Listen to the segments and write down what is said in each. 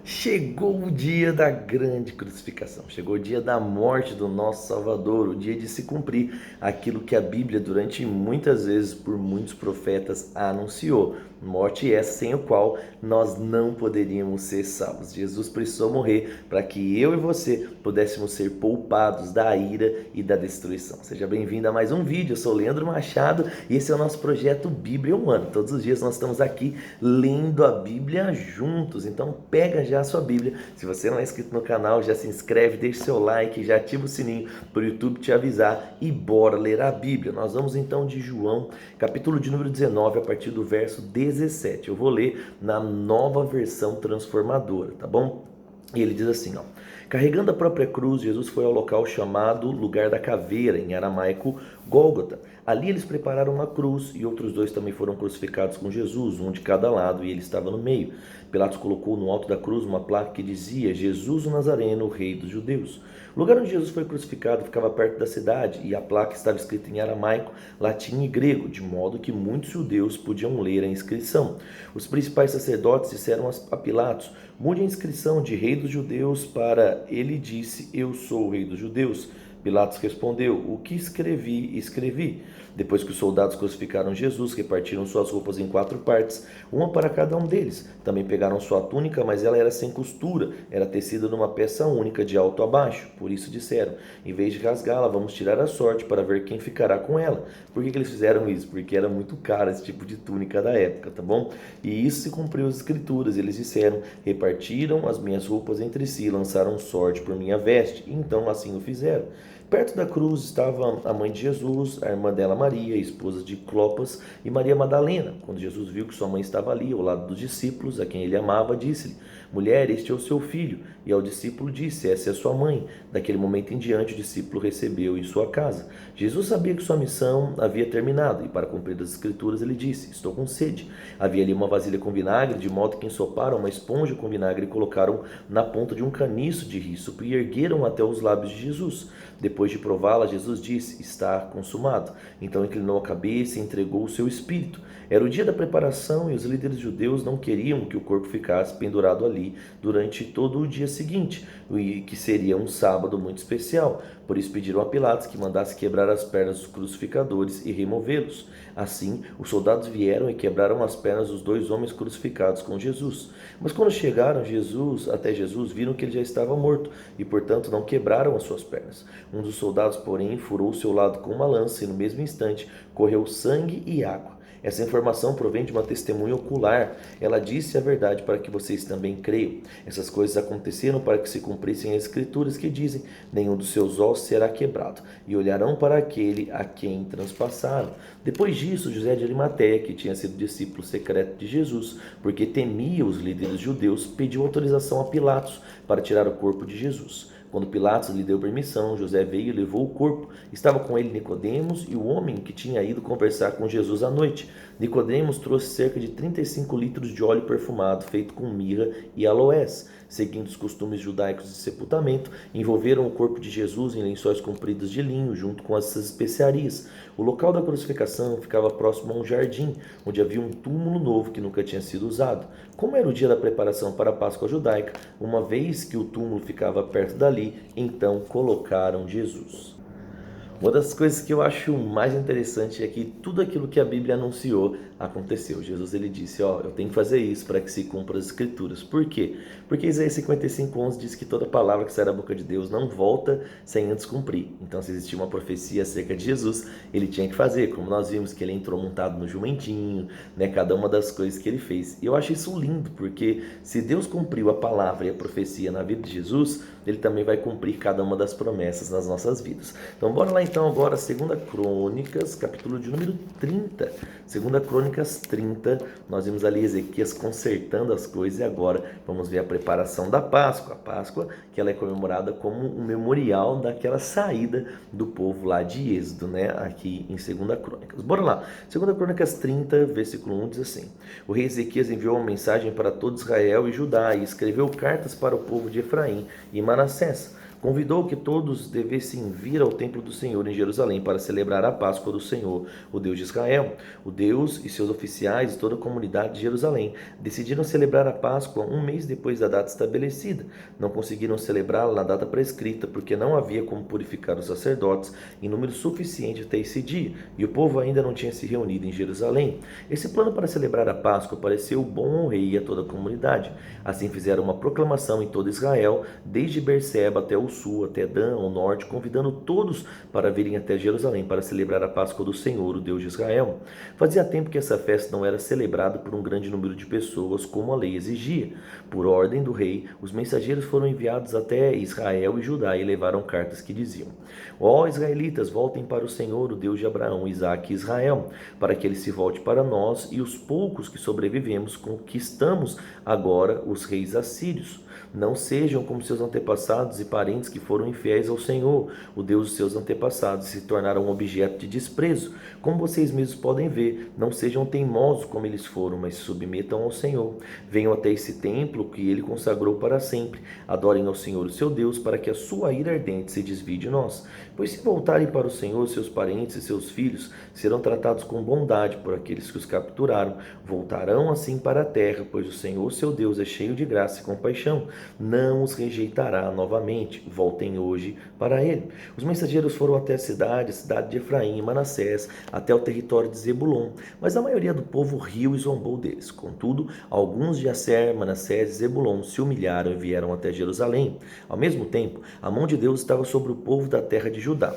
Chegou o dia da grande crucificação, chegou o dia da morte do nosso Salvador, o dia de se cumprir aquilo que a Bíblia, durante muitas vezes, por muitos profetas, anunciou. Morte essa sem o qual nós não poderíamos ser salvos. Jesus precisou morrer para que eu e você pudéssemos ser poupados da ira e da destruição. Seja bem-vindo a mais um vídeo, eu sou o Leandro Machado e esse é o nosso projeto Bíblia Humana. Todos os dias nós estamos aqui lendo a Bíblia juntos, então pega já a sua Bíblia. Se você não é inscrito no canal, já se inscreve, deixa seu like, já ativa o sininho para o YouTube te avisar e bora ler a Bíblia. Nós vamos então de João, capítulo de número 19, a partir do verso 17. Eu vou ler na nova versão transformadora, tá bom? E ele diz assim, ó: carregando a própria cruz, Jesus foi ao local chamado Lugar da Caveira, em aramaico Gólgota. Ali eles prepararam uma cruz e outros dois também foram crucificados com Jesus, um de cada lado, e ele estava no meio. Pilatos colocou no alto da cruz uma placa que dizia: Jesus o Nazareno, Rei dos Judeus. O lugar onde Jesus foi crucificado ficava perto da cidade, e a placa estava escrita em aramaico, latim e grego, de modo que muitos judeus podiam ler a inscrição. Os principais sacerdotes disseram a Pilatos: mude a inscrição de Rei dos Judeus para ele disse: eu sou o Rei dos Judeus. Pilatos respondeu: o que escrevi, escrevi. Depois que os soldados crucificaram Jesus, repartiram suas roupas em 4 partes, uma para cada um deles. Também pegaram sua túnica, mas ela era sem costura, era tecida numa peça única de alto a baixo. Por isso disseram: em vez de rasgá-la, vamos tirar a sorte para ver quem ficará com ela. Por que eles fizeram isso? Porque era muito caro esse tipo de túnica da época, tá bom? E isso se cumpriu as escrituras. Eles disseram: repartiram as minhas roupas entre si, lançaram sorte por minha veste. Então assim o fizeram. Perto da cruz estava a mãe de Jesus, a irmã dela Maria, esposa de Clopas, e Maria Madalena. Quando Jesus viu que sua mãe estava ali, ao lado dos discípulos, a quem ele amava, disse-lhe: mulher, este é o seu filho. E ao discípulo disse: essa é a sua mãe. Daquele momento em diante, o discípulo recebeu em sua casa. Jesus sabia que sua missão havia terminado, e para cumprir as escrituras, ele disse: estou com sede. Havia ali uma vasilha com vinagre, de modo que ensoparam uma esponja com vinagre e colocaram na ponta de um caniço de rícipe e ergueram até os lábios de Jesus. Depois de prová-la, Jesus disse: está consumado. Então inclinou a cabeça e entregou o seu espírito. Era o dia da preparação e os líderes judeus não queriam que o corpo ficasse pendurado ali durante todo o dia seguinte, que seria um sábado muito especial. Por isso pediram a Pilatos que mandasse quebrar as pernas dos crucificadores e removê-los. Assim, os soldados vieram e quebraram as pernas dos 2 homens crucificados com Jesus. Mas quando chegaram até Jesus, viram que ele já estava morto e, portanto, não quebraram as suas pernas. Um dos soldados, porém, furou seu lado com uma lança e, no mesmo instante, correu sangue e água. Essa informação provém de uma testemunha ocular. Ela disse a verdade para que vocês também creiam. Essas coisas aconteceram para que se cumprissem as escrituras que dizem: nenhum dos seus ossos será quebrado, e olharão para aquele a quem transpassaram. Depois disso, José de Arimateia, que tinha sido discípulo secreto de Jesus, porque temia os líderes judeus, pediu autorização a Pilatos para tirar o corpo de Jesus. Quando Pilatos lhe deu permissão, José veio e levou o corpo. Estava com ele Nicodemos e o homem que tinha ido conversar com Jesus à noite. Nicodemos trouxe cerca de 35 litros de óleo perfumado, feito com mirra e aloés. Seguindo os costumes judaicos de sepultamento, envolveram o corpo de Jesus em lençóis compridos de linho, junto com essas especiarias. O local da crucificação ficava próximo a um jardim, onde havia um túmulo novo que nunca tinha sido usado. Como era o dia da preparação para a Páscoa judaica, uma vez que o túmulo ficava perto dali, então colocaram Jesus. Uma das coisas que eu acho mais interessante é que tudo aquilo que a Bíblia anunciou aconteceu. Jesus ele disse: eu tenho que fazer isso para que se cumpra as escrituras. Por quê? Porque Isaías 55:11 diz que toda palavra que sai da boca de Deus não volta sem antes cumprir. Então, se existia uma profecia acerca de Jesus, ele tinha que fazer. Como nós vimos que ele entrou montado no jumentinho, né? Cada uma das coisas que ele fez. E eu acho isso lindo, porque se Deus cumpriu a palavra e a profecia na vida de Jesus, ele também vai cumprir cada uma das promessas nas nossas vidas. Então, bora lá então agora, 2 Crônicas, capítulo de número 30. 2 Crônicas 30, nós vimos ali Ezequias consertando as coisas e agora vamos ver a preparação da Páscoa. A Páscoa, que ela é comemorada como um memorial daquela saída do povo lá de Êxodo, né? Aqui em 2 Crônicas. Bora lá. 2 Crônicas 30, versículo 1 diz assim: o rei Ezequias enviou uma mensagem para todo Israel e Judá e escreveu cartas para o povo de Efraim e Manassés. Convidou que todos devessem vir ao templo do Senhor em Jerusalém para celebrar a Páscoa do Senhor, o Deus de Israel. O Deus e seus oficiais e toda a comunidade de Jerusalém decidiram celebrar a Páscoa um mês depois da data estabelecida. Não conseguiram celebrá-la na data prescrita, porque não havia como purificar os sacerdotes em número suficiente até esse dia, e o povo ainda não tinha se reunido em Jerusalém. Esse plano para celebrar a Páscoa pareceu bom ao rei e a toda a comunidade. Assim fizeram uma proclamação em todo Israel, desde Berseba até o sul, até Dan, ao norte, convidando todos para virem até Jerusalém para celebrar a Páscoa do Senhor, o Deus de Israel. Fazia tempo que essa festa não era celebrada por um grande número de pessoas, como a lei exigia. Por ordem do rei, os mensageiros foram enviados até Israel e Judá e levaram cartas que diziam: Ó israelitas, voltem para o Senhor, o Deus de Abraão, Isaque e Israel, para que ele se volte para nós e os poucos que sobrevivemos conquistamos agora os reis assírios. Não sejam como seus antepassados e parentes que foram infiéis ao Senhor, o Deus dos seus antepassados, e se tornaram um objeto de desprezo. Como vocês mesmos podem ver, não sejam teimosos como eles foram, mas se submetam ao Senhor. Venham até esse templo que ele consagrou para sempre. Adorem ao Senhor, o seu Deus, para que a sua ira ardente se desvie de nós. Pois se voltarem para o Senhor, seus parentes e seus filhos serão tratados com bondade por aqueles que os capturaram. Voltarão assim para a terra, pois o Senhor, seu Deus, é cheio de graça e compaixão. Não os rejeitará novamente. Voltem hoje para ele. Os mensageiros foram até a cidade de Efraim e Manassés, até o território de Zebulon, mas a maioria do povo riu e zombou deles. Contudo, alguns de Asser, Manassés e Zebulon se humilharam e vieram até Jerusalém. Ao mesmo tempo, a mão de Deus estava sobre o povo da terra de Judá,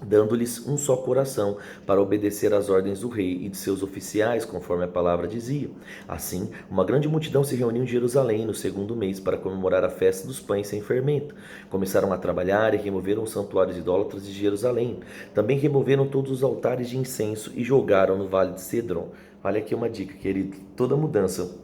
dando-lhes um só coração para obedecer às ordens do rei e de seus oficiais, conforme a palavra dizia. Assim, uma grande multidão se reuniu em Jerusalém no segundo mês para comemorar a festa dos pães sem fermento. Começaram a trabalhar e removeram os santuários idólatras de Jerusalém. Também removeram todos os altares de incenso e jogaram no vale de Cedron. Olha aqui uma dica, querido. Toda mudança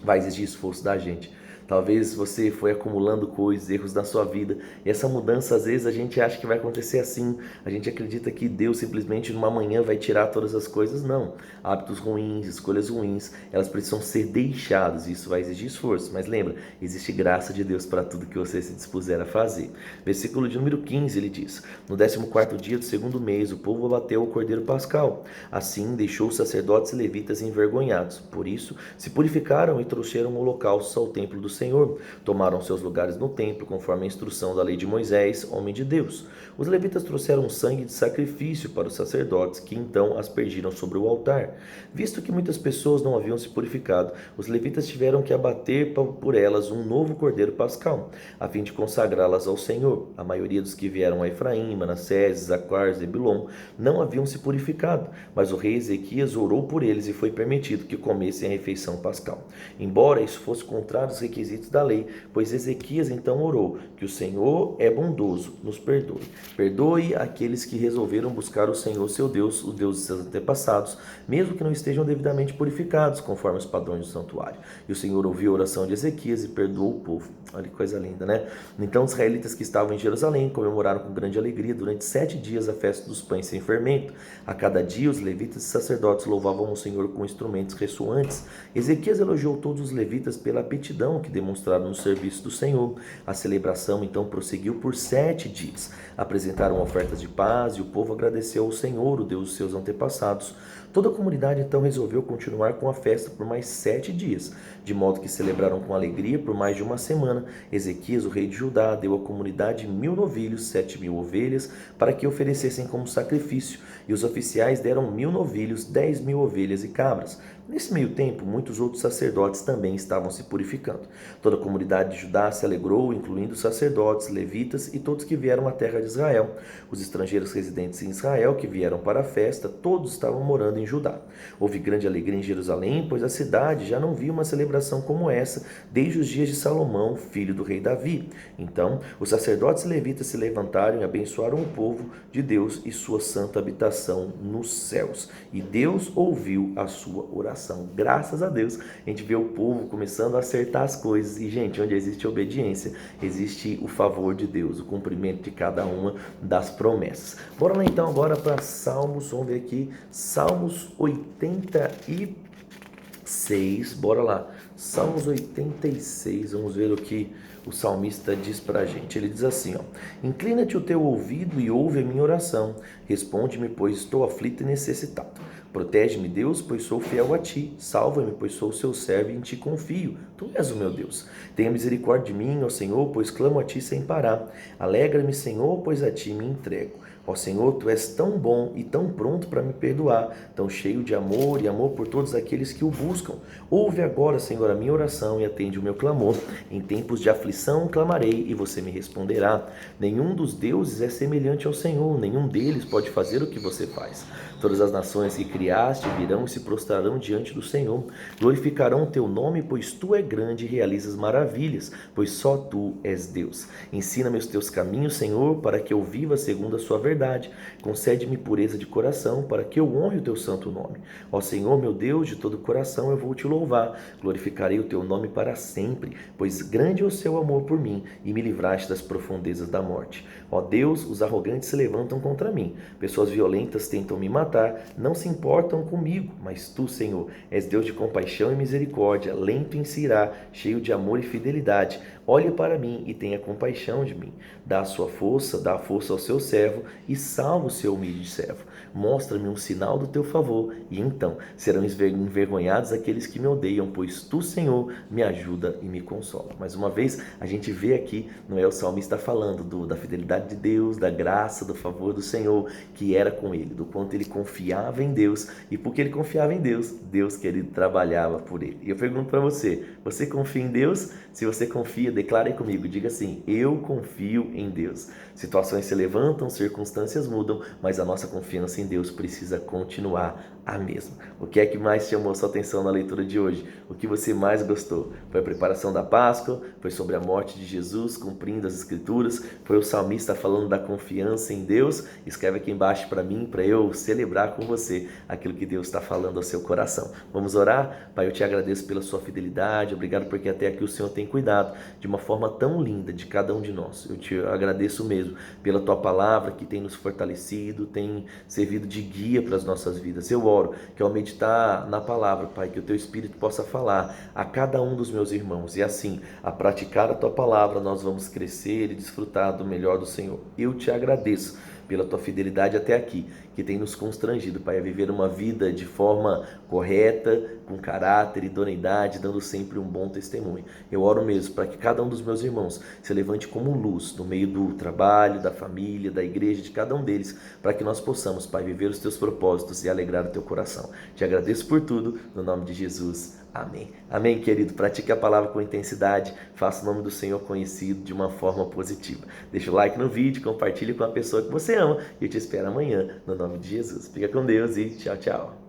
vai exigir esforço da gente. Talvez você foi acumulando coisas, erros na sua vida, e essa mudança às vezes a gente acha que vai acontecer assim, a gente acredita que Deus simplesmente numa manhã vai tirar todas as coisas. Não. Hábitos ruins, escolhas ruins, elas precisam ser deixadas, e isso vai exigir esforço, mas lembra, existe graça de Deus para tudo que você se dispuser a fazer. Versículo de número 15, ele diz: No 14º dia do segundo mês, o povo abateu o cordeiro pascal. Assim deixou os sacerdotes e levitas envergonhados. Por isso, se purificaram e trouxeram holocaustos ao templo do Senhor. Tomaram seus lugares no templo, conforme a instrução da lei de Moisés, homem de Deus. Os levitas trouxeram sangue de sacrifício para os sacerdotes, que então aspergiram sobre o altar. Visto que muitas pessoas não haviam se purificado, os levitas tiveram que abater por elas um novo cordeiro pascal, a fim de consagrá-las ao Senhor. A maioria dos que vieram a Efraim, Manassés, Zaquar, Zebulon não haviam se purificado, mas o rei Ezequias orou por eles e foi permitido que comessem a refeição pascal. Embora isso fosse contrário aos requisitos da lei, pois Ezequias então orou: que o Senhor é bondoso, nos perdoe. Perdoe aqueles que resolveram buscar o Senhor seu Deus, o Deus de seus antepassados, mesmo que não estejam devidamente purificados, conforme os padrões do santuário. E o Senhor ouviu a oração de Ezequias e perdoou o povo. Olha que coisa linda, né? Então os israelitas que estavam em Jerusalém comemoraram com grande alegria durante 7 dias a festa dos pães sem fermento. A cada dia os levitas e sacerdotes louvavam o Senhor com instrumentos ressoantes. Ezequias elogiou todos os levitas pela aptidão que demonstraram no serviço do Senhor. A celebração então prosseguiu por 7 dias. Apresentaram ofertas de paz e o povo agradeceu ao Senhor, o Deus dos seus antepassados. Toda a comunidade então resolveu continuar com a festa por mais 7 dias, de modo que celebraram com alegria por mais de uma semana. Ezequias, o rei de Judá, deu à comunidade 1.000 novilhos, 7.000 ovelhas, para que oferecessem como sacrifício, e os oficiais deram 1.000 novilhos, 10.000 ovelhas e cabras. Nesse meio tempo, muitos outros sacerdotes também estavam se purificando. Toda a comunidade de Judá se alegrou, incluindo os sacerdotes, levitas e todos que vieram à terra de Israel. Os estrangeiros residentes em Israel que vieram para a festa, todos estavam morando em Judá. Houve grande alegria em Jerusalém, pois a cidade já não via uma celebração como essa desde os dias de Salomão, filho do rei Davi. Então, os sacerdotes e levitas se levantaram e abençoaram o povo de Deus e sua santa habitação nos céus. E Deus ouviu a sua oração. Graças a Deus, a gente vê o povo começando a acertar as coisas. E, gente, onde existe obediência, existe o favor de Deus, o cumprimento de cada uma das promessas. Bora lá então agora para Salmos, vamos ver aqui, Salmos 86, bora lá. Salmos 86, vamos ver o que o salmista diz para a gente. Ele diz assim, ó: Inclina-te o teu ouvido e ouve a minha oração. Responde-me, pois estou aflito e necessitado. Protege-me, Deus, pois sou fiel a ti. Salva-me, pois sou seu servo e em ti confio. Tu és o meu Deus. Tenha misericórdia de mim, ó Senhor, pois clamo a ti sem parar. Alegra-me, Senhor, pois a ti me entrego. Ó Senhor, tu és tão bom e tão pronto para me perdoar, tão cheio de amor e amor por todos aqueles que o buscam. Ouve agora, Senhor, a minha oração e atende o meu clamor. Em tempos de aflição clamarei e você me responderá. Nenhum dos deuses é semelhante ao Senhor, nenhum deles pode fazer o que você faz. Todas as nações que criaste virão e se prostrarão diante do Senhor. Glorificarão o teu nome, pois tu é grande e realizas maravilhas, pois só tu és Deus. Ensina-me os teus caminhos, Senhor, para que eu viva segundo a sua verdade. Concede-me pureza de coração, para que eu honre o teu santo nome. Ó Senhor, meu Deus, de todo o coração eu vou te louvar. Glorificarei o teu nome para sempre, pois grande é o seu amor por mim e me livraste das profundezas da morte. Ó Deus, os arrogantes se levantam contra mim. Pessoas violentas tentam me matar, não se importam comigo, mas tu, Senhor, és Deus de compaixão e misericórdia, lento em se irar, cheio de amor e fidelidade. Olhe para mim e tenha compaixão de mim. Dá a força ao seu servo e salva o seu humilde servo. Mostra-me um sinal do teu favor e então serão envergonhados aqueles que me odeiam, pois tu, Senhor, me ajuda e me consola. Mais uma vez, a gente vê aqui, não é, o salmista falando da fidelidade de Deus, da graça, do favor do Senhor, que era com ele, do quanto ele confiava em Deus, e porque ele confiava em Deus, Deus, querido, trabalhava por ele. E eu pergunto para você confia em Deus? Se você confia, declare comigo, diga assim: eu confio em Deus. Situações se levantam, circunstâncias mudam, mas a nossa confiança em Deus precisa continuar a mesma. O que é que mais chamou sua atenção na leitura de hoje? O que você mais gostou? Foi a preparação da Páscoa? Foi sobre a morte de Jesus, cumprindo as Escrituras? Foi o salmista falando da confiança em Deus? Escreve aqui embaixo para mim, para eu celebrar com você aquilo que Deus está falando ao seu coração. Vamos orar? Pai, eu te agradeço pela sua fidelidade, obrigado porque até aqui o Senhor tem cuidado de uma forma tão linda de cada um de nós. Eu te agradeço mesmo pela tua palavra que tem nos fortalecido, tem servido de guia para as nossas vidas. Eu oro que ao meditar na palavra, Pai, que o teu Espírito possa falar a cada um dos meus irmãos e assim, a praticar a tua palavra, nós vamos crescer e desfrutar do melhor do Senhor. Eu te agradeço pela tua fidelidade até aqui, que tem nos constrangido, Pai, a viver uma vida de forma correta, com caráter, idoneidade, dando sempre um bom testemunho. Eu oro mesmo para que cada um dos meus irmãos se levante como luz no meio do trabalho, da família, da igreja, de cada um deles, para que nós possamos, Pai, viver os teus propósitos e alegrar o teu coração. Te agradeço por tudo, no nome de Jesus. Amém. Amém, querido. Pratique a palavra com intensidade. Faça o nome do Senhor conhecido de uma forma positiva. Deixa o like no vídeo, compartilhe com a pessoa que você ama e eu te espero amanhã, no nome de Jesus. Fica com Deus e tchau, tchau.